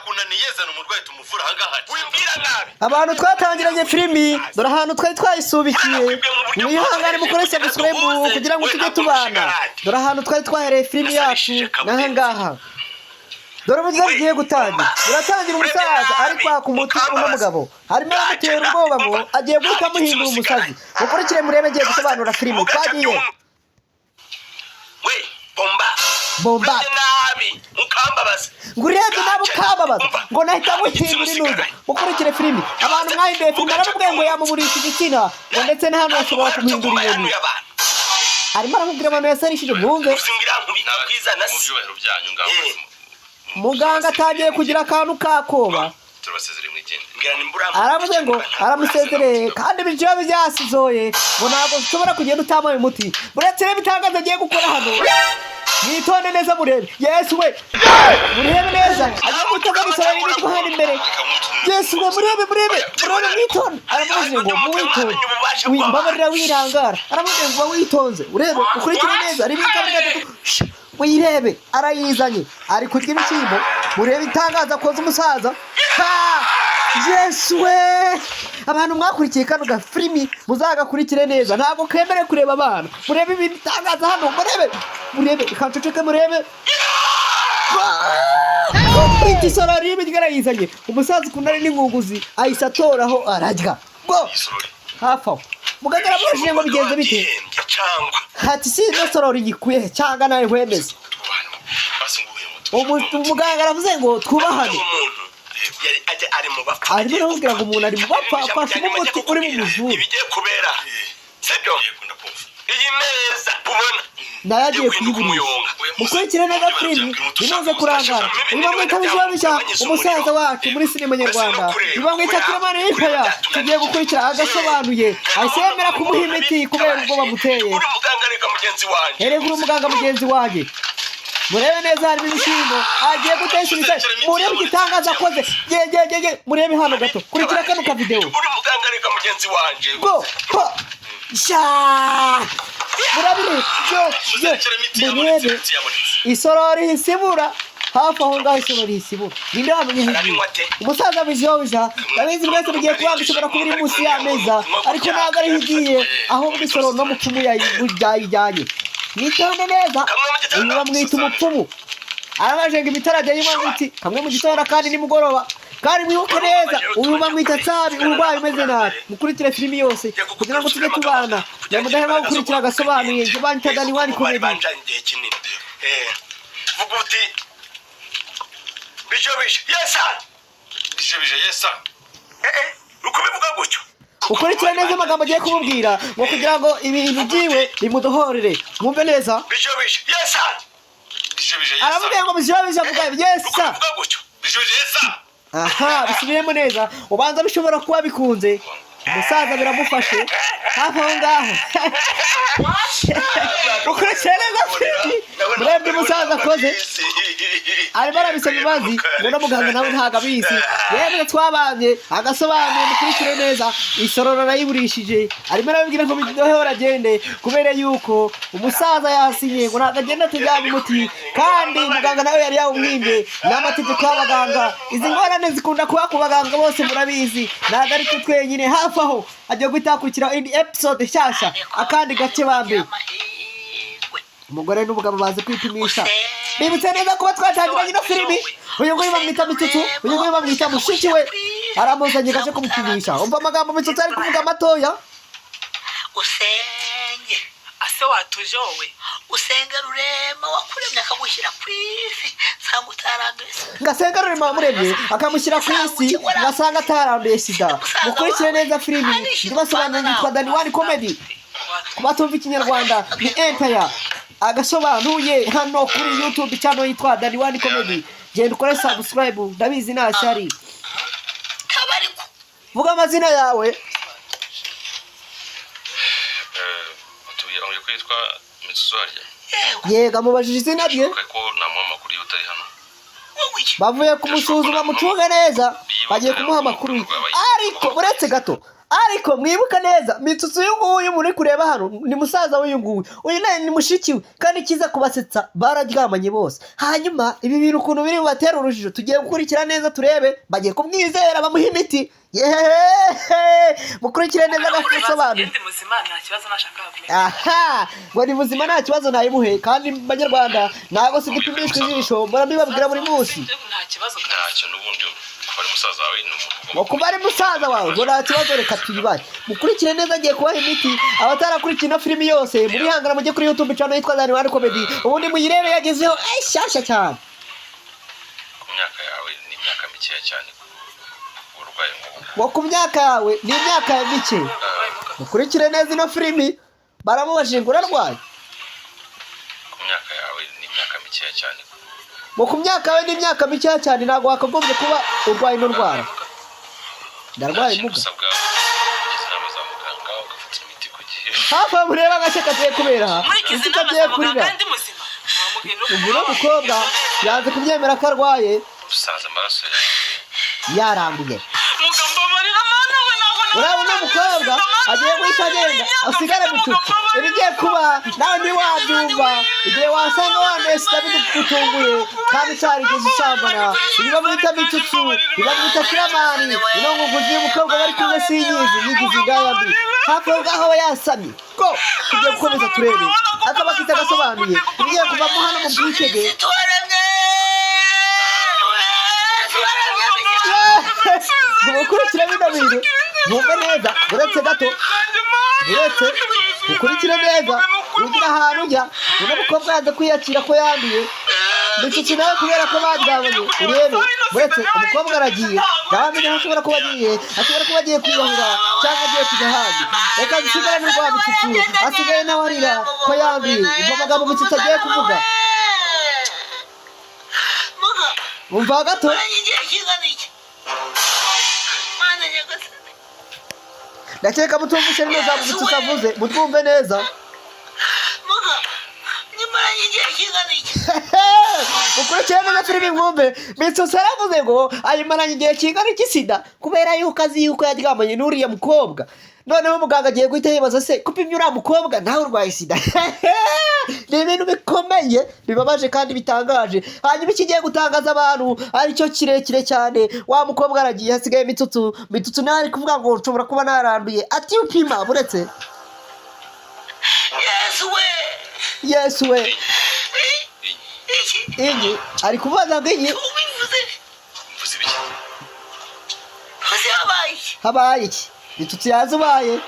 byakunaniye zana umurwayi tumuvura ahangaha wimbwira nabi abantu twatangiranye filimi dore ahantu twari twayisubikiye mwihangane mukore subscribe kugira ngo tujye tubana dore ahantu twari twahereye filimi yacu n'ahangaha dore uburyo bugiye gutangira buratangira umusaza ari kwaka umuti uno mugabo harimo aramutera ubwoba ngo agiye guhita amuhindura umusazi mukurikire murebe ngiye gusobanura filimi twagiye bomba nabi mukambabaza ngo urebye nabi ukambabaza ngo nahita muhindura inuza mukurikire filimi abantu mwahinduye filimi aramubwiye ngo yamuburisha igitsina ngo ndetse n'ahantu bashobora kumuhindura inyoni arimo aramubwira abantu yasarishije mwumve muganga atangiye kugira akantu kakoba aravuze ngo aramusezereye kandi ibiryo byasizoye ngo ntabwo ushobora kugenda utamaye umuti uretse reba itangazo agiye gukora hano mwitonde neza murebe yesu we murebe neza agiye guhita gusaba ibintu hano imbere yesu we murebe mwitonde aramuze ngo mwitonde wimbabarira wirangara aramuze ngo witonze urebe ukurikire neza rimwe kabiri gatatu wirebe arayizanye ari kurya ibishyimbo murebe itangazo akoze umusaza yesu we abantu mwakurikiye kano gafilimi muzagakurikire neza ntabwo kemere kureba abana murebe ibintu itangaza hano murebe ikaceceke murebe igisorori y'ibiryo arayizanye umusaza ukunda ari n'ingunguzi ahise atoraho ararya hafi aho muganga aramubajije ngo bigenze bite ati si ino sorori gikuye cyangwa nawe wemeze umuganga aravuze ngo twubahane arimo aramubwira ngo umuntu ari mu bapfa afashe umuti uri mu muvura ibigiye kubera sibyo iyi meza ubona nayo agiye kuyigurisha mukurikire neza filimi imaze kurangara uyu bamwita bishyashya umusaza wacu muri sinema nyarwanda uyu bamwita kiramani y'ipaya tugiye gukurikira agasobanuye ahise yemera kumuha imiti kubera ubwo bamuteye herega uri umuganga mugenzi wanjye murebe neza harimo ibishyimbo agiye gutesha ibishyimbo murebe igitangaza akoze murebe hano gato kurikira kano kavidewo uri muganga reka mugenzi wanjye murebe isorori hisibura hafi aho ngaho isorori hisibura ninde wamenye hejuru umusaza bizyoja ndabizi mwese mugiye kubanga ishobora kuba iri munsi y'ameza ariko ntabwo ariho igiye ahubwo isorori no mupfumu yayijyanye mwitonde neza uyu bamwita umupfumu arabajenga imitarage y'imiti kamwe mu gitondo kandi nimugoroba kandi mwibuke neza uyu bamwita tsabi urwaye umeze nabi mukurikire filimi yose kugira ngo tujye tubana nyamudahema gukurikira agasobanuye njye banyita Daniwani Comedy vuga uti bisho yesa uko bivuga gutyo ukurikire neza amagambo agiye kumubwira ngo kugira ngo ibintu byiwe bimudohorere mwumve neza bisho yesa aramubwira ngo bisho avuga yesa aha bisubiremo neza ubanza bishobora kuba bikunze umusaza biramufashe hafi aho ngaho ukurikire neza murebe umusaza akoze arimo arabisaba imbabazi ngo muganga nawe ntabwo abizi yemwe twabanye agasobanuye mukurikire neza isororo arayiburishije arimo arabibwira ngo bidohora agende kubera yuko umusaza yasinye ngo ntabwo agenda atujyanye umuti kandi muganga nawe yari yawumwimye n'amategeko y'abaganga izi ngorane zikunda kuba ku baganga bose murabizi ntabwo ari twe twenyine hafi aho agiye guhita hakurikira indi episode nshyashya akandi gace bambaye umugore n'umugabo bazi kwipimisha bibutse neza kuba twatangiranye ino filimi uyu nguyu bamwita Mitsutsu uyu nguyu bamwita mushiki we aramuzanye gaje kumupimisha umva amagambo Mitsutsu ari kuvuga matoya usenge ase watujowe usenge rurema wakuremye akagushyira ku isi sanga utaranduye ngasenga rurema wamuremye akamushyira ku isi ngasanga ataranduye sida mukurikire neza filimi ndibasobanurira yitwa Daniwani Comedy kubatumva ikinyarwanda ni Empire agasobanuye hano kuri YouTube channel yitwa Daniwani Comedy genda ukore subscribe ndabizi nashyari vuga amazina yawe atuye kwitwa Mitsutsu yega mubajije izina rye ko na mama kuri utari hano bavuye kumusuzuma mucunge neza bagiye kumuha amakuru ariko uretse gato ariko mwibuka neza Mitsutsu uyu nguyu muri kureba hano ni musaza w'uyu nguyu uyu nawe ni mushiki we kandi kiza kubasetsa bararyamanye bose hanyuma ibi bintu ukuntu biri bubatera urujijo tugiye gukurikira neza turebe bagiye kumwizera bamuha imiti mukurikire neza agasobanura aha ngo ni muzima nta kibazo nayimuhe kandi banyarwanda ntabwo si gipimishwa ijisho murabibabwira buri munsi ntacyo n'ubundi kuba ari musaza wawe ni umuntu ngo kuba ari musaza wawe ngo nta kibazo reka tuyibaye mukurikire neza agiye kubaha imiti abatarakurikiye ino filimi yose murihangana mujye kuri YouTube channel yitwa Zanzibar Comedy ubundi muyirebe yagezeho shyashya cyane ku myaka yawe ni imyaka mikeya cyane urwaye ngo ku myaka yawe ni imyaka mike mukurikire neza ino filimi baramubajije ngo urarwaye ku myaka yawe ni imyaka mikeya cyane ngo ku myaka yawe ni imyaka mikeya cyane ntabwo wakagombye kuba urwaye ino ndwara ndarwaye muga usabwa kugira inama za muganga ugafata imiti ku gihe hafi aho mureba agace kagiye kubera aha uzi ko agiye kurira ubu no mukobwa yanze kubyemera ko arwaye usanze amaraso yawe yaranduye urabona umukobwa agiye guhita agenda asigara Mitsutsu ibigiye kuba nawe ntiwabyumva igihe wasanga wamesita bigutunguye kandi utarigeze usambana niba mwita Mitsutsu niba mwita Kiramani ino nguguzi y'umukobwa bari kumwe sinyizi yigize ingaya mbi hafi aho ngaho aba yasamye ko tugiye gukomeza turebe akaba akita agasobanuye ibigiye kuvamo hano mu bwitege mukurikire bino bintu mwumve neza uretse gato uretse ukurikire neza ugira ahantu ujya uno mukobwa yanze kwiyakira ko yanduye Mitsutsu nawe kubera ko baryamanye urebe uretse umukobwa aragiye ntawamenye aho ashobora kuba agiye ashobora kuba agiye kwiyahura cyangwa agiye kujya ahandi reka dusigare n'urwa Mitsutsu asigaye nawe arira ko yanduye umva amagambo Mitsutsu agiye kuvuga umva gato ndakeka mutumvise neza Mitsutsu avuze mutwumve neza mukurikire neza filimi mwumve Mitsutsu aravuze ngo ayimaranye igihe kingana iki sida kubera yuko azi yuko yaryamanye n'uriya mukobwa noneho umuganga agiye guhita yibaza se kupimye uriya mukobwa nawe urwaye sida ni ibintu bikomeye bibabaje kandi bitangaje hanyuma ikigiye gutangaza abantu aricyo kirekire cyane wa mukobwa aragiye hasigaye Mitsutsu nawe ari kuvuga ngo nshobora kuba naranduye ati upima buretse yesu we iyi ari kubaza ngo iyi habaye iki Mitsutsu yazubaye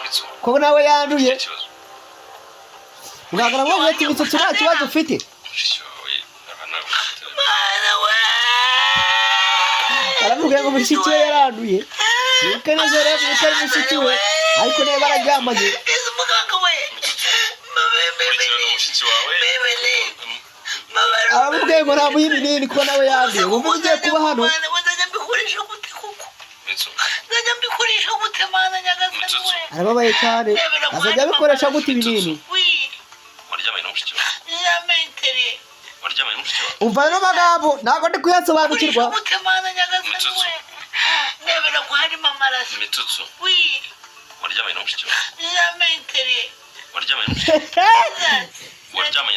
ko nawe yanduye muganga ngo ati Mitsutsu nta kibazo ufite aravuga ngo mushiki we yaranduye yuko neza rero yuko ari mushiki we ariko niba bararyamanye aravuga ngo ntamuhe ibinini kuko nawe yanduye wumva ugiye kuba hano arababaye cyane azajya abikoresha gute ibinini umva ano magambo ntabwo ndi kuyasobanukirwa Mitsutsu waryamanye na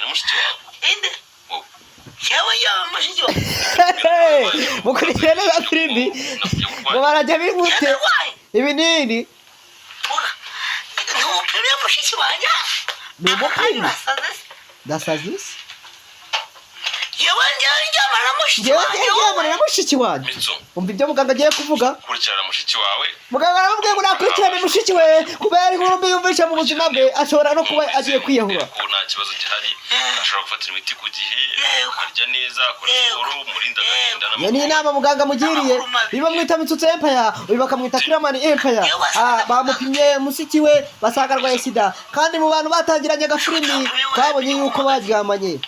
mushiki wawe mukurikire neza filimi ngo barajya bimute ibinini ni umupima ndasazise ngewe ndyamana na mushiki wanjye umva ibyo muganga agiye kuvuga kurikirana mushiki wawe muganga aramubwiye ngo nakurikirane mushiki we kubera inkuru yumvisha mu buzima bwe ashobora no kuba agiye kwiyahura nta kibazo gihari ashobora gufatira imiti ku gihe akarya neza akora siporo umurinda agahinda iyo ni inama muganga amugiriye niba mwita Mitsutsu Empire uyu bakamwita Kiramani Empire bamupimye mushiki we basanga arwaye sida kandi mu bantu batangiranye agafilimi twabonye yuko baryamanye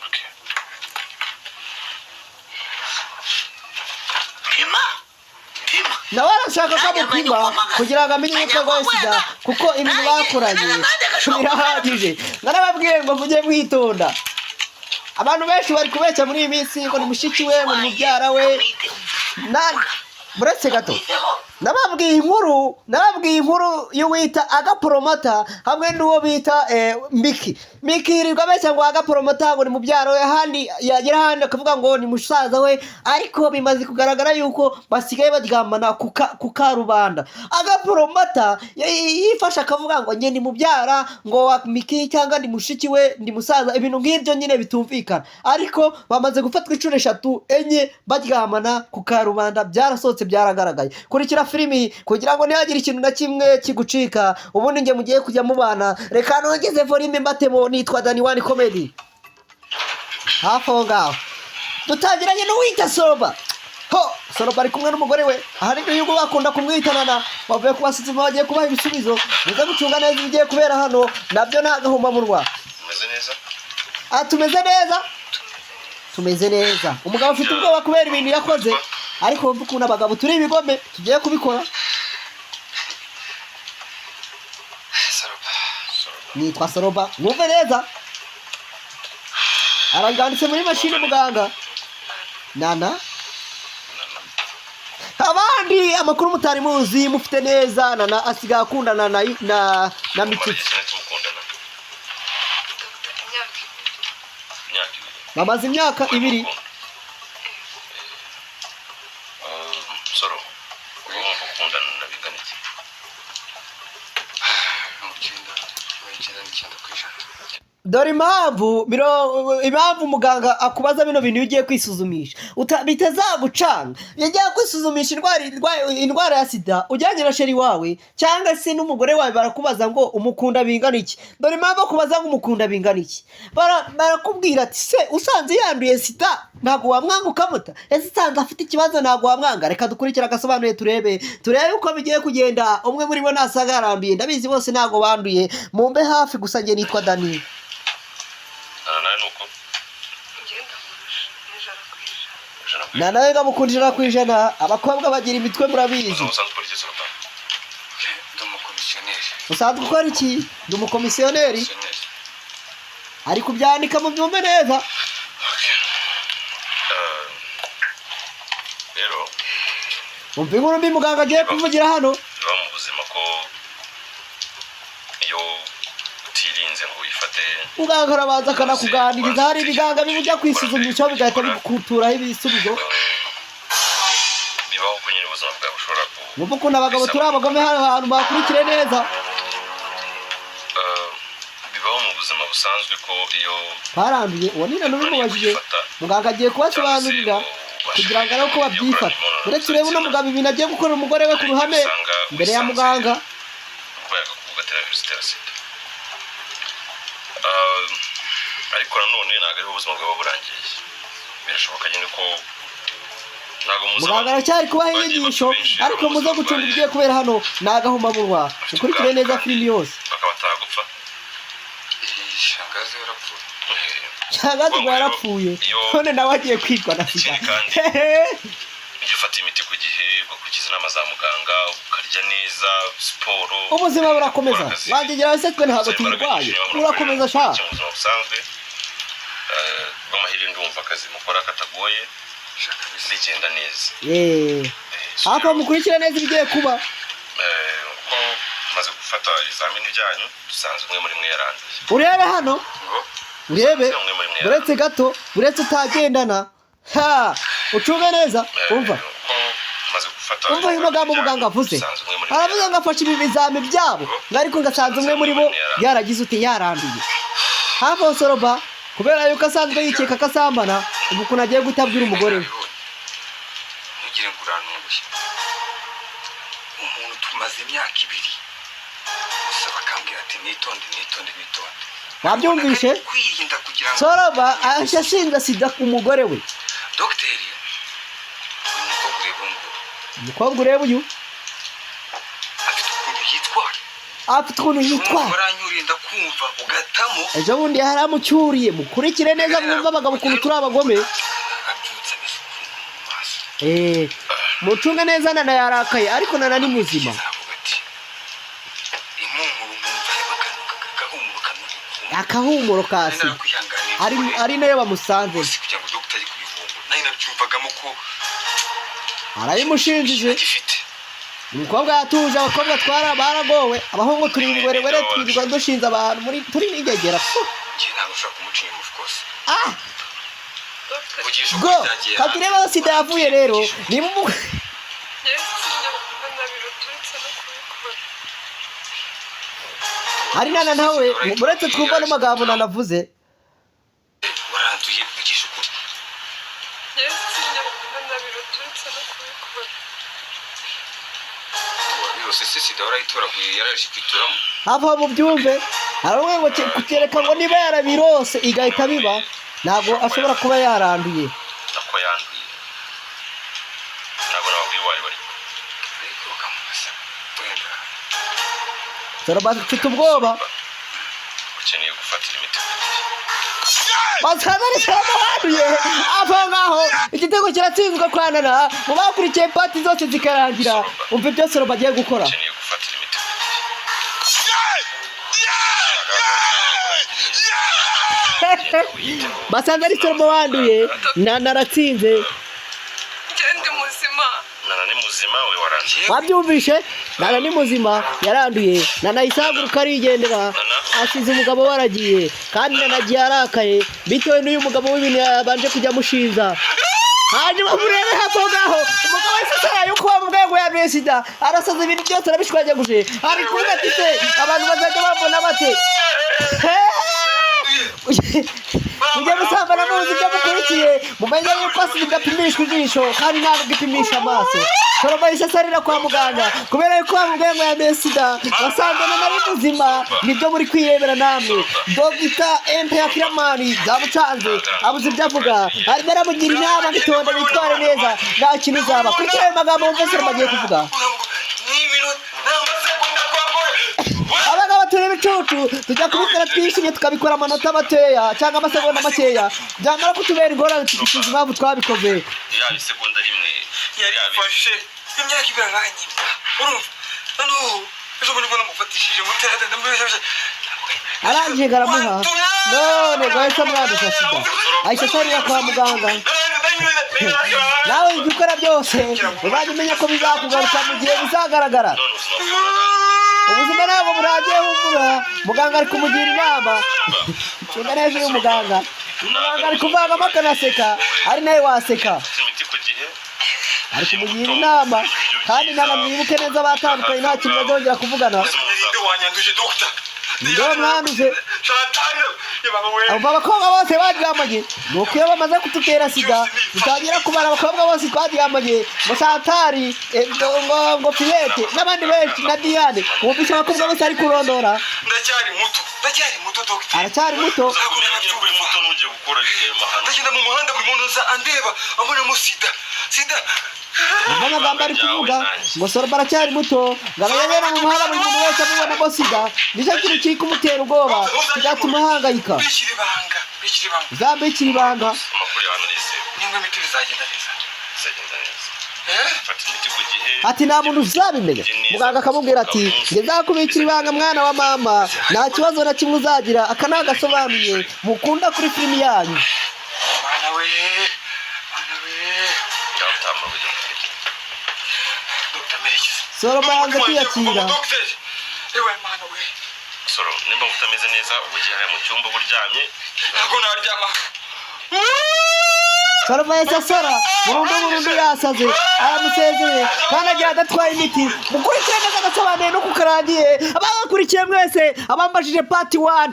nawe arashaka ko amupima kugira ngo amenye yuko arwaye sida kuko ibintu bakoranye birahagije narababwiye ngo mujye mwitonda abantu benshi bari kubeshya muri iyi minsi ngo ni mushiki we ngo ni mubyara we buretse gato nababwiye inkuru y'uwita agaporomata hamwe n'uwo bita Miki yirirwa abeshya ngo agaporomata ngo ni mubyaro we ahandi yagera ahandi akavuga ngo ni musaza we ariko bimaze kugaragara yuko basigaye baryamana ku karubanda agaporomata yifasha akavuga ngo njye ni mubyara ngo wa Miki cyangwa ndi mushiki we ndi musaza ibintu nk'ibyo nyine bitumvikana ariko bamaze gufatwa inshuro 3 enye baryamana ku karubanda byarasohotse byaragaragaye kurikira filimi kugira ngo ntihagire ikintu na kimwe kigucika ubundi nge mugiye kujya mubana reka nongeze volume mbatemo nitwa Dani One Comedy hapo ngaho dutangiranye n'uwita Soroba Soroba ari kumwe n'umugore we ahari yuko bakunda kumwitanana bavuye kubasuzuma bagiye kubaha ibisubizo muze gucunga neza ibigiye kubera hano nabyo ntagahuma munwa tumeze neza umugabo ufite ubwoba kubera ibintu yakoze ariko wumva ukuntu abagabo turi ibigome tugiye kubikora nitwa Soroba wumve neza aranganditse muri mashini muganga Nana abandi amakuru mutari muzi mufite neza Nana asigaye akundana na Miki bamaze imyaka 2 dore impamvu muganga akubaza bino bintu ugiye kwisuzumisha bitazagucanga yagiye kwisuzumisha indwara ya sida ujyanye na sheri wawe cyangwa se n'umugore wawe barakubaza ngo umukunda bingana iki dore impamvu akubaza ngo umukunda bingana iki barakubwira ati se usanze yanduye sida ntabwo wamwanga ukamuta ese usanze afite ikibazo ntabwo wamwanga reka dukurikira agasobanuye turebe uko bigiye kugenda umwe muri bo nasaga yaranduye ndabizi bose ntabwo banduye mumbe hafi gusa njye nitwa Dani nawe ngamukundira ku ijana abakobwa bagira imitwe murabizi usanzwe ukora iki ndi umukomisiyoneri ari kubyandika mu byumve neza umva inkuru mbi muganga agiye kuvugira hano mu buzima ko iyo utirinze ngo wifate muganga arabanza akanakuganiriza hari ibiganga bijya kwisuzumisha bigahita bikuturaho ibisubizo bibaho ko nyine ubuzima bwawe bushobora wumva ukuntu abagabo turi abagome hano hantu bakurikire neza bibaho mu buzima busanzwe ko iyo baranduye uwo nina n'ubimubajije muganga agiye kubasobanurira kugira ngo arebe ko babyifata uretse urebe uno mugabo ibintu agiye gukorera umugore we ku ruhame imbere ya muganga ariko nanone ntabwo ariho ubuzima bwaba burangiye birashoboka nyine ko muganga aracyari kubaha inyigisho ariko muze gucunga ibigiye kubera hano ni agahomamunwa mukurikire neza filimi yose bakaba batagupfa shangazi ngo yarapfuye none nawe agiye kwitwa na sida iyo ufata imiti ku gihe ugakurikiza inama za muganga ukarya neza siporo ubuzima burakomeza wangegera wese twe ntabwo tuyirwaye urakomeza sha ubuzima busanzwe bw'amahirwe ndumva akazi mukora katagoye bigenda neza hafi mukurikire neza ibigiye kuba uko maze gufata ibizamini byanyu dusanze umwe muri mwe yaranduye urebe hano urebe uretse gato uretse utagendana ucunge neza umva uyu magambo muganga avuze aravuze ngo afashe ibi bizami byabo ariko ngasanze umwe muri bo yaragize uti yaranduye hafi aho Soroba kubera yuko asanzwe yikeka ko asambana ubu ukuntu agiye gutabwira umugore we ntugire ngo urantunguye umuntu tumaze imyaka 2 gusa bakambwira ati nitonde wabyumvishe Soroba ashinja sida ku mugore we dogiteri umukobwa ureba uyu afite ukuntu yitwara ejo bundi yaramucyuriye mukurikire neza mwumva abagabo ukuntu turi abagome mucunge neza Nana yarakaye ariko Nana ni muzima akahumuro kasi ari nayo bamusanze arabimushinjije gifite umukobwa yatuje abakobwa baragowe abahungu turi ingwerewere twirirwa dushinze abantu muri turi n'ingegera njye ntabwo ushobora kumuca inyuma of course go kakireba sida yavuye rero ni mu hari nana nawe muretse twumva n'amagambo nanavuze waranduye vugisha ukuri birose se sida warayitoraguye yaraje kwituramo hava mu byumve haramwe ngo kukereka ngo niba yarabirose igahita biba ntabwo ashobora kuba yaranduye nako yanduye ntabwo nababwiye wari bari ariko kamasa wenda turabafite ubwoba ukeneye gufatira imiti basazari cyamahanduye ava ngaho igitego kiratsinzwe kwanana mu bakurikiye pati zose zikarangira umva ibyo soro bagiye gukora ukeneye gufatira imiti basanze ari soro wanduye naratsinze Ndi muzima. nana ni muzima we waranduye wabyumvishe nana ni muzima yaranduye nana isaguruka arigendera asize umugabo waragiye kandi nanagiye arakaye bitewe n'uyu mugabo w'ibintu yabanje kujya amushinja hanyuma murebe hapo ngaho umugabo wese asaraye uko wamubwiye ngo yanduye sida arasaza ibintu byose arabishwanyaguje ari kuvuga ati se abantu bazajya bambona bate mujye musambana muzi ibyo mukurikiye mumenye yuko sida idapimishwa ijisho kandi ntabwo ipimisha amaso Soroba isasarira kwa muganga kubera yuko bamubwiye ngo yanduye sida basanze nari muzima nibyo muri kwirebera namwe Dr. Empire Kiramani byamucanze abuze ibyo avuga arimo aramugira inama ngitonda bitware neza nta kintu uzaba kuri ayo magambo wumva Soroba agiye kuvuga abagabo turi ibicucu tujya kubikora twishimye tukabikora amanota makeya cyangwa amasegonda makeya byamara kutubera ingorane tugifuza impamvu twabikoze yaba isegonda rimwe yarifashe imyaka ibiri aranyima urumva noneho ejo bundi mbona mufatishije mutera ndamubeshya arangije aramuha none gwahita mwadusha sida ahita asarira kwa muganga nawe ibyo ukora byose uzajya umenya ko bizakugaruka mu gihe bizagaragara ubuzima ntabwo buragiye humura muganga ari kumugira inama cunga neza uyu muganga ari kuvangamo akanaseka ari nawe waseka imiti ku gihe ari kumugira inama kandi ntabwo mwibuke neza batandukanye nta kintu bazongera kuvugana ninde wanyanduje doctor niyo mwanduje abo abakobwa bose baryamanye ni uko iyo bamaze kudutera sida dutangira kubara abakobwa bose twaryamanye ngo Santari ngo Fiyete n'abandi benshi na Diane wumvise abakobwa bose ari kurondora ndacyari muto doctor aracyari muto kuri muto n'ugiye gukora igihe mahano ndagenda mu muhanda buri muntu uza andeba abonamo sida amagambo ari kuvuga ngo Soroba aracyari muto ngo abayobera mu muhanda buri muntu wese amubonamo sida nicyo kintu kiri kumutera ubwoba kigatuma ahangayika uzambikira ibanga amakuru ya hano arizewe nimba imiti bizagenda neza fata imiti ku gihe ati nta muntu uzabimenya muganga akamubwira ati njye nzakubikira ibanga mwana wa mama nta kibazo na kimwe uzagira aka ni agasobanuye mukunda kuri filimi yanyu mwana we Soroba yanze kwiyakira soro nimba utameze neza ubugiye mu cyumba buryamye ntabwo naryama Soroba yahise asara burundu yasaze aramusezeye kandi agiye adatwaye imiti mukurikire neza agasobanuye no kukarangiye abakurikiye mwese abambajije pati 1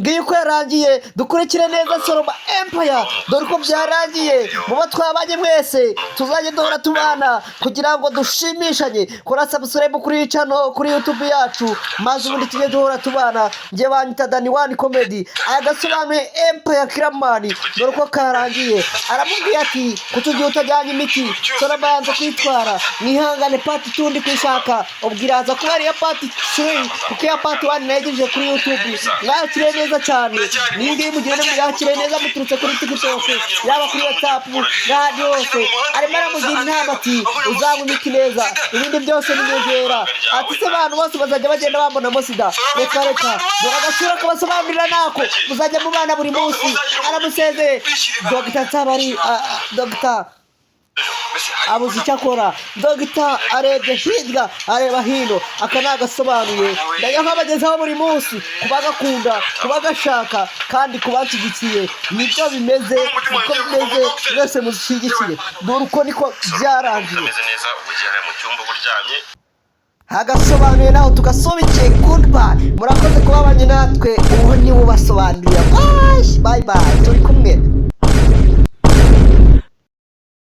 ngiyi ko yarangiye dukurikire neza Soroba Empire dore ko byarangiye muba twabanye mwese tuzajye duhora tubana kugira ngo dushimishanye kora subscribe kuri channel kuri YouTube yacu maze ubundi tujye duhora tubana nge banyita Dani One Comedy agasobanuye Empire Kiramani dore ko karangiye aramubwiye ati kutugiye utajyanye imiti Soroba yanze kwitwara nihangane pati 2 ndi kwishaka ubwiraza kuba ari ya pati 3 kuko ya pati 1 nayegejeje kuri YouTube mwakire neza cyane nindi mugende mwakire neza muturutse kuri TikTok yaba kuri WhatsApp radio yose arimo aramugira inama ati uzanywa imiti neza ibindi byose ninyongera ati se abantu bose bazajya bagenda bambona sida reka dore agasura kabasobanurira nako muzajya mubana buri munsi aramusezeye Dr. Tabari Dr. abuze icyo akora. Dogita arebye hirya areba hino, aka ni agasobanuye ndayo nkabagezaho buri munsi kubagakunda kubagashaka kandi kubanshyigikiye. Nibyo bimeze niko bimeze, mwese mushyigikiye. dore uko niko byarangiye. umeze neza ugiye mu cyumba uryamye Hagasobanuye naho tugasobikiye. Goodbye, murakoze kuba abanye natwe. Ubu niwe ubasobanurira. Bye bye.